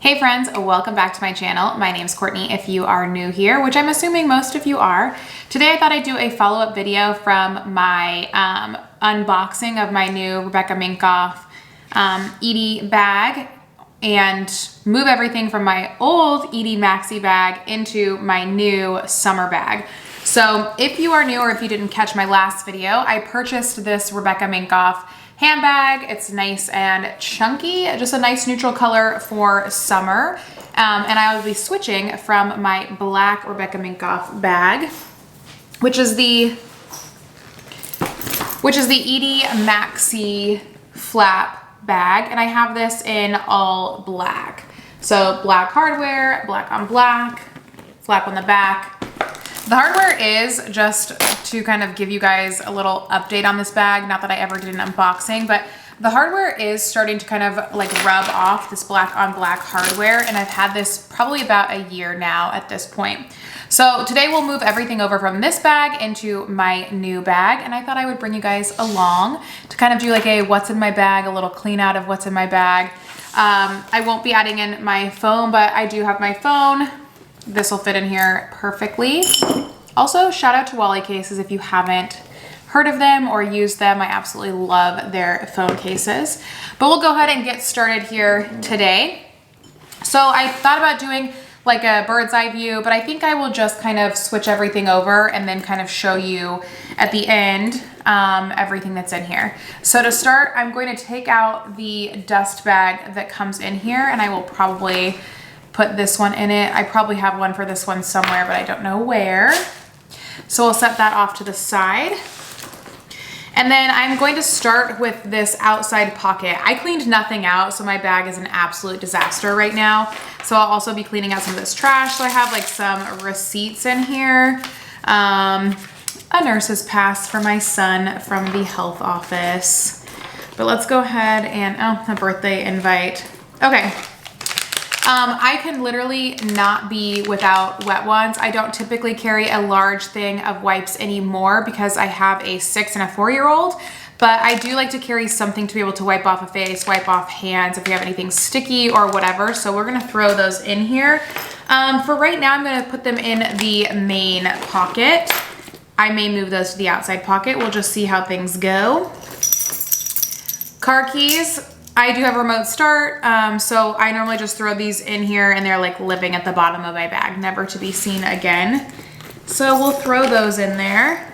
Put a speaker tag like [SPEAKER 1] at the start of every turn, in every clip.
[SPEAKER 1] Hey friends, welcome back to my channel. My name's Courtney if you are new here, which I'm assuming most of you are. Today I thought I'd do a follow-up video from my unboxing of my new Rebecca Minkoff Edie bag and move everything from my old Edie Maxi bag into my new summer bag. So if you are new or if you didn't catch my last video, I purchased this Rebecca Minkoff handbag. It's nice and chunky, just a nice neutral color for summer. And I will be switching from my black Rebecca Minkoff bag, which is the Edie Maxi flap bag. And I have this in all black. So black hardware, black on black, flap on the back. The hardware is, just to kind of give you guys a little update on this bag, not that I ever did an unboxing, but the hardware is starting to kind of like rub off this black on black hardware, and I've had this probably about a year now at this point. So today we'll move everything over from this bag into my new bag, and I thought I would bring you guys along to kind of do like a what's in my bag, a little clean out of what's in my bag. I won't be adding in my phone, but I do have my phone. This will fit in here perfectly. Also, shout out to Wally Cases if you haven't heard of them or used them. I absolutely love their phone cases. But we'll go ahead and get started here today. So I thought about doing like a bird's eye view, but I think I will just kind of switch everything over and then kind of show you at the end everything that's in here. So to start, I'm going to take out the dust bag that comes in here, and I will probably put this one in it. I probably have one for this one somewhere, but I don't know where. So we'll set that off to the side. And then I'm going to start with this outside pocket. I cleaned nothing out, so my bag is an absolute disaster right now. So I'll also be cleaning out some of this trash. So I have like some receipts in here. A nurse's pass for my son from the health office. But let's go ahead and, oh, a birthday invite. Okay. I can literally not be without wet ones. I don't typically carry a large thing of wipes anymore because I have a 6 and a 4-year-old, but I do like to carry something to be able to wipe off a face, wipe off hands if you have anything sticky or whatever. So we're gonna throw those in here. For right now, I'm gonna put them in the main pocket. I may move those to the outside pocket. We'll just see how things go. Car keys. I do have a remote start, so I normally just throw these in here and they're like living at the bottom of my bag, never to be seen again. So we'll throw those in there.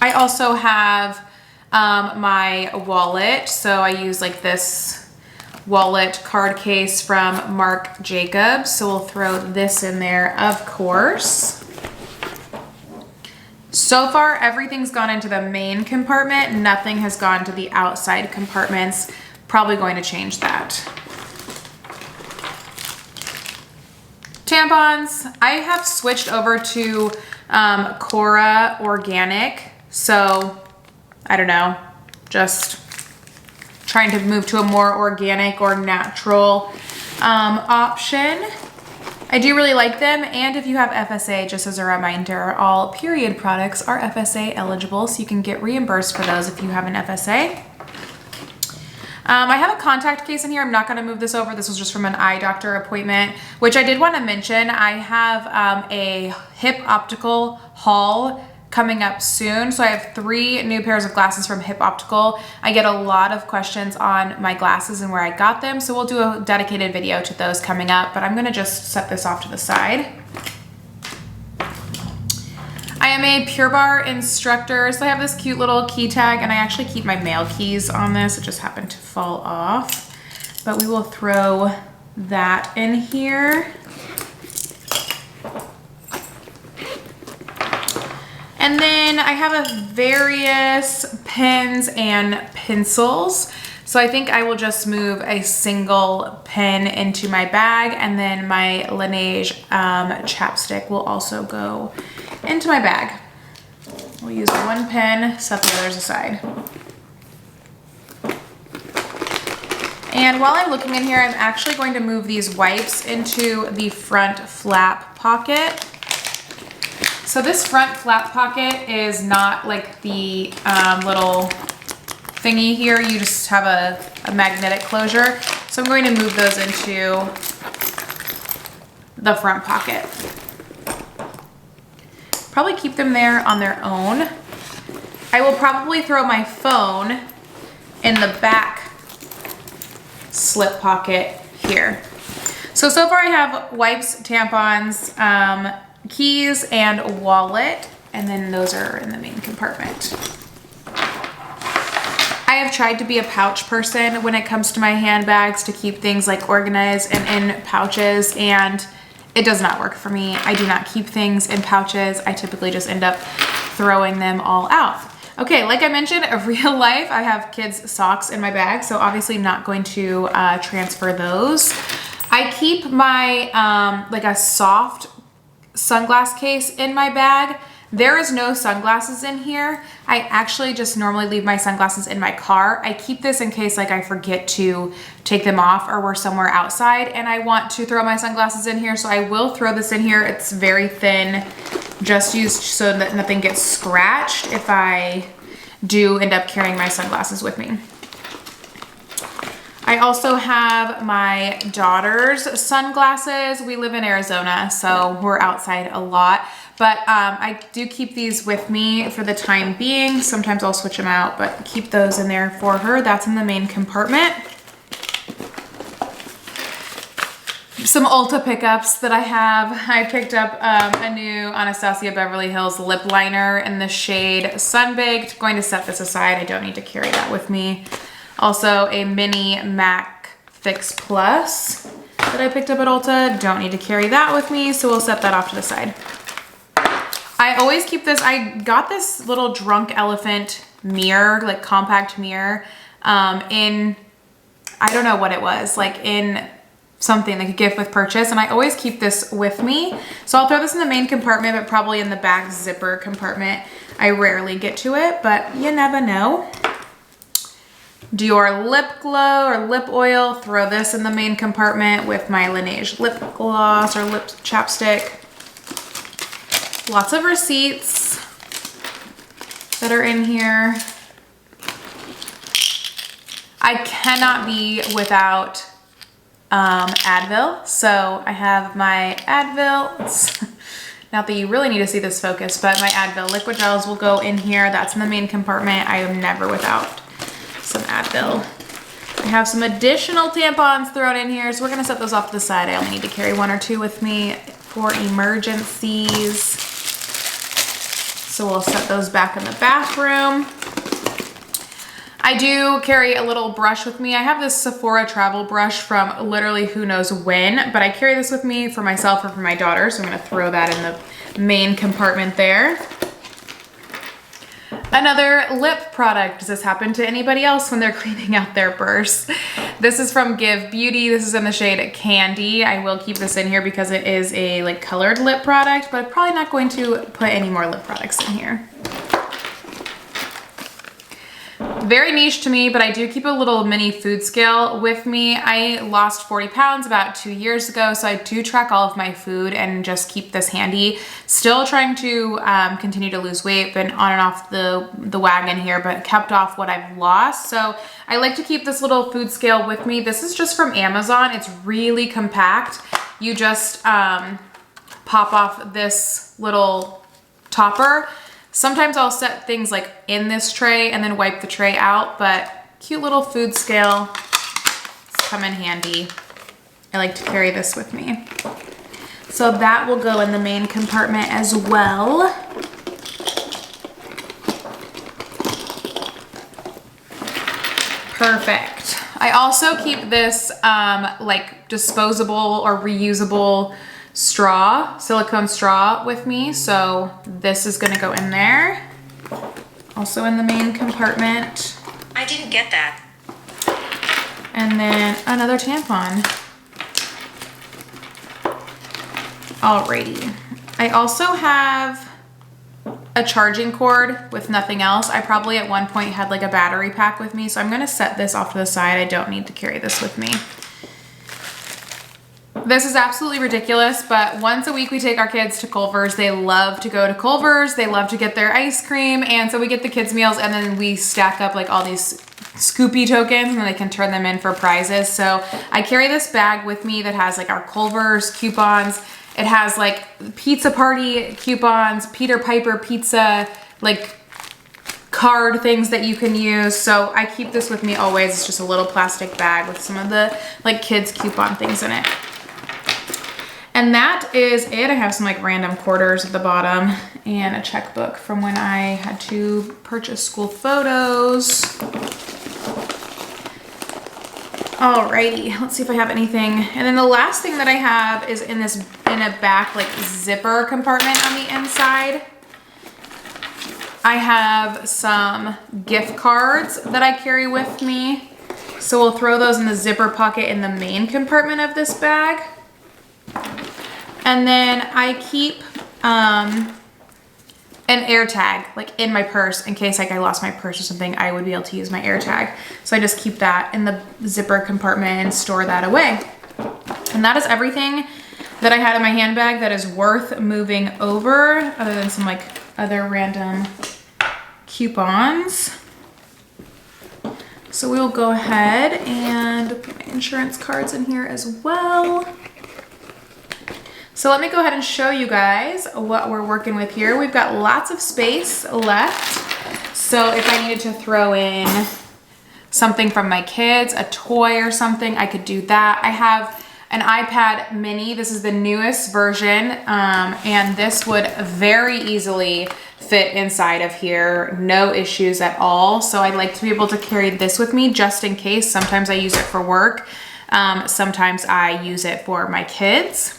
[SPEAKER 1] I also have my wallet. So I use like this wallet card case from Marc Jacobs. So we'll throw this in there, of course. So far, everything's gone into the main compartment. Nothing has gone to the outside compartments. Probably going to change that. Tampons. I have switched over to Cora Organic. So, I don't know, just trying to move to a more organic or natural option. I do really like them, and if you have FSA, just as a reminder, all period products are FSA eligible, so you can get reimbursed for those if you have an FSA. I have a contact case in here. I'm not going to move this over. This was just from an eye doctor appointment, which I did want to mention. I have a hip optical haul coming up soon. So I have 3 new pairs of glasses from Hip Optical. I get a lot of questions on my glasses and where I got them. So we'll do a dedicated video to those coming up, but I'm gonna just set this off to the side. I am a Pure Barre instructor. So I have this cute little key tag, and I actually keep my mail keys on this. It just happened to fall off, but we will throw that in here. And then I have various pens and pencils. So I think I will just move a single pen into my bag, and then my Laneige chapstick will also go into my bag. We'll use one pen, set the others aside. And while I'm looking in here, I'm actually going to move these wipes into the front flap pocket. So this front flap pocket is not like the little thingy here. You just have a magnetic closure. So I'm going to move those into the front pocket. Probably keep them there on their own. I will probably throw my phone in the back slip pocket here. So far I have wipes, tampons, keys, and wallet, and then those are in the main compartment. I have tried to be a pouch person when it comes to my handbags to keep things like organized and in pouches, and it does not work for me. I do not keep things in pouches. I typically just end up throwing them all out. Okay, like I mentioned, in real life, I have kids' socks in my bag, so obviously not going to transfer those. I keep my, like a soft sunglass case in my bag. There is no sunglasses in here. I actually just normally leave my sunglasses in my car. I keep this in case like I forget to take them off or we're somewhere outside and I want to throw my sunglasses in here. So I will throw this in here. It's very thin, just used so that nothing gets scratched if I do end up carrying my sunglasses with me. I also have my daughter's sunglasses. We live in Arizona, so we're outside a lot. But I do keep these with me for the time being. Sometimes I'll switch them out, but keep those in there for her. That's in the main compartment. Some Ulta pickups that I have. I picked up a new Anastasia Beverly Hills lip liner in the shade Sunbaked. Going to set this aside. I don't need to carry that with me. Also a mini MAC Fix Plus that I picked up at Ulta. Don't need to carry that with me, so we'll set that off to the side. I always keep this. I got this little drunk elephant mirror, like compact mirror, in, I don't know what it was, like in something like a gift with purchase, and I always keep this with me. So I'll throw this in the main compartment, but probably in the back zipper compartment. I rarely get to it, but you never know. Dior lip glow or lip oil, throw this in the main compartment with my Laneige lip gloss or lip chapstick. Lots of receipts that are in here. I cannot be without Advil. So I have my Advil. Not that you really need to see this focus, but my Advil liquid gels will go in here. That's in the main compartment. I am never without some Advil. I have some additional tampons thrown in here, so we're gonna set those off to the side. I only need to carry 1 or 2 with me for emergencies. So we'll set those back in the bathroom. I do carry a little brush with me. I have this Sephora travel brush from literally who knows when, but I carry this with me for myself or for my daughter, so I'm gonna throw that in the main compartment there. Another lip product. Does this happen to anybody else when they're cleaning out their purse? This is from Give Beauty. This is in the shade Candy. I will keep this in here because it is a like colored lip product, but I'm probably not going to put any more lip products in here. Very niche to me, but I do keep a little mini food scale with me. I lost 40 pounds about 2 years ago, so I do track all of my food and just keep this handy. Still trying to continue to lose weight, been on and off the wagon here, but kept off what I've lost. So I like to keep this little food scale with me. This is just from Amazon. It's really compact. You just pop off this little topper. Sometimes I'll set things like in this tray and then wipe the tray out, but cute little food scale. Come in handy. I like to carry this with me. So that will go in the main compartment as well. Perfect. I also keep this like disposable or reusable straw, silicone straw with me. So this is gonna go in there. Also in the main compartment.
[SPEAKER 2] I didn't get that.
[SPEAKER 1] And then another tampon. Alrighty. I also have a charging cord with nothing else. I probably at one point had like a battery pack with me, so I'm gonna set this off to the side. I don't need to carry this with me. This is absolutely ridiculous, but once a week we take our kids to Culver's. They love to go to Culver's. They love to get their ice cream, and so we get the kids meals, and then we stack up like all these Scoopy tokens, and then they can turn them in for prizes. So I carry this bag with me that has like our Culver's coupons. It has like pizza party coupons, Peter Piper pizza, like card things that you can use. So I keep this with me always. It's just a little plastic bag with some of the like kids coupon things in it. And that is it. I have some like random quarters at the bottom and a checkbook from when I had to purchase school photos. Alrighty, let's see if I have anything. And then the last thing that I have is in a back like zipper compartment on the inside. I have some gift cards that I carry with me. So we'll throw those in the zipper pocket in the main compartment of this bag. And then I keep an air tag like in my purse in case like I lost my purse or something. I would be able to use my air tag. So I just keep that in the zipper compartment and store that away. And that is everything that I had in my handbag that is worth moving over, other than some like other random coupons. So we'll go ahead and put my insurance cards in here as well. So let me go ahead and show you guys what we're working with here. We've got lots of space left. So if I needed to throw in something from my kids, a toy or something, I could do that. I have an iPad mini. This is the newest version. And this would very easily fit inside of here. No issues at all. So I'd like to be able to carry this with me just in case. Sometimes I use it for work. Sometimes I use it for my kids.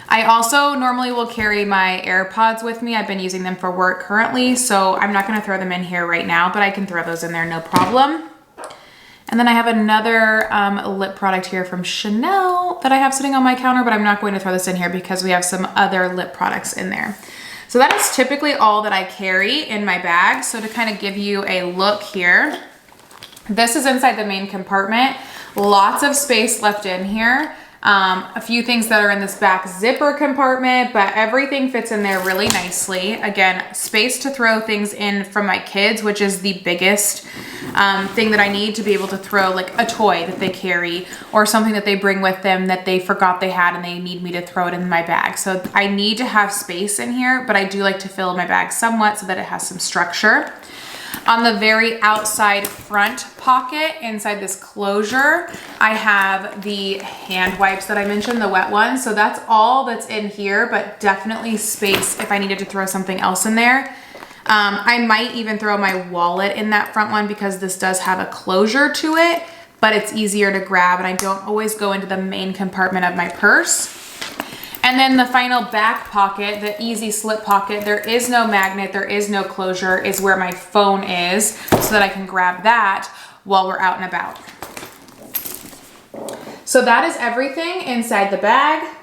[SPEAKER 1] I also normally will carry my AirPods with me. I've been using them for work currently, so I'm not gonna throw them in here right now, but I can throw those in there, no problem. And then I have another lip product here from Chanel that I have sitting on my counter, but I'm not going to throw this in here because we have some other lip products in there. So that is typically all that I carry in my bag. So to kind of give you a look here, this is inside the main compartment. Lots of space left in here. A few things that are in this back zipper compartment, but everything fits in there really nicely. Again, space to throw things in from my kids, which is the biggest thing that I need to be able to throw, like a toy that they carry or something that they bring with them that they forgot they had and they need me to throw it in my bag. So I need to have space in here, but I do like to fill my bag somewhat so that it has some structure. On the very outside front pocket, inside this closure, I have the hand wipes that I mentioned, the wet ones. So that's all that's in here, but definitely space if I needed to throw something else in there. I might even throw my wallet in that front one because this does have a closure to it, but it's easier to grab and I don't always go into the main compartment of my purse. And then the final back pocket, the easy slip pocket, there is no magnet, there is no closure, is where my phone is so that I can grab that while we're out and about. So that is everything inside the bag.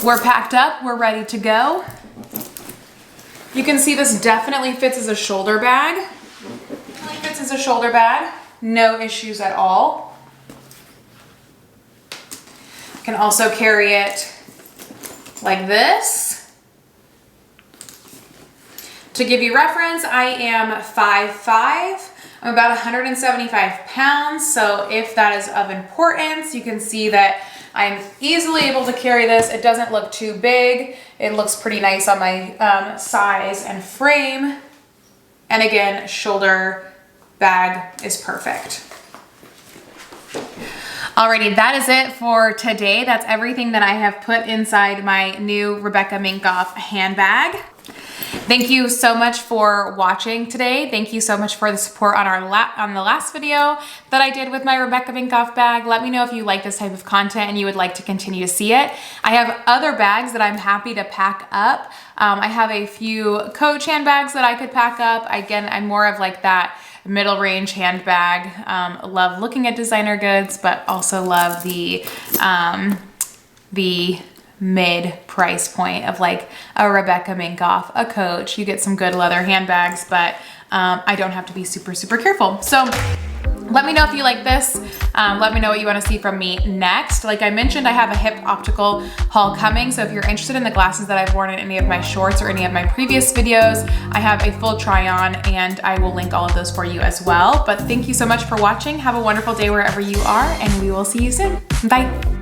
[SPEAKER 1] We're packed up, we're ready to go. You can see this definitely fits as a shoulder bag. Definitely fits as a shoulder bag, no issues at all. Can also carry it like this. To give you reference, I am 5'5". I'm about 175 pounds. So if that is of importance, you can see that I'm easily able to carry this. It doesn't look too big. It looks pretty nice on my size and frame. And again, shoulder bag is perfect. Alrighty, that is it for today. That's everything that I have put inside my new Rebecca Minkoff handbag. Thank you so much for watching today. Thank you so much for the support on the last video that I did with my Rebecca Minkoff bag. Let me know if you like this type of content and you would like to continue to see it. I have other bags that I'm happy to pack up. I have a few Coach handbags that I could pack up. Again, I'm more of like that middle range handbag. Love looking at designer goods, but also love the mid price point of like a Rebecca Minkoff, a Coach. You get some good leather handbags, but I don't have to be super careful. So Let me know if you like this. Let me know what you want to see from me next. Like I mentioned, I have a hip optical haul coming. So if you're interested in the glasses that I've worn in any of my shorts or any of my previous videos, I have a full try on and I will link all of those for you as well. But thank you so much for watching. Have a wonderful day wherever you are, and we will see you soon. Bye.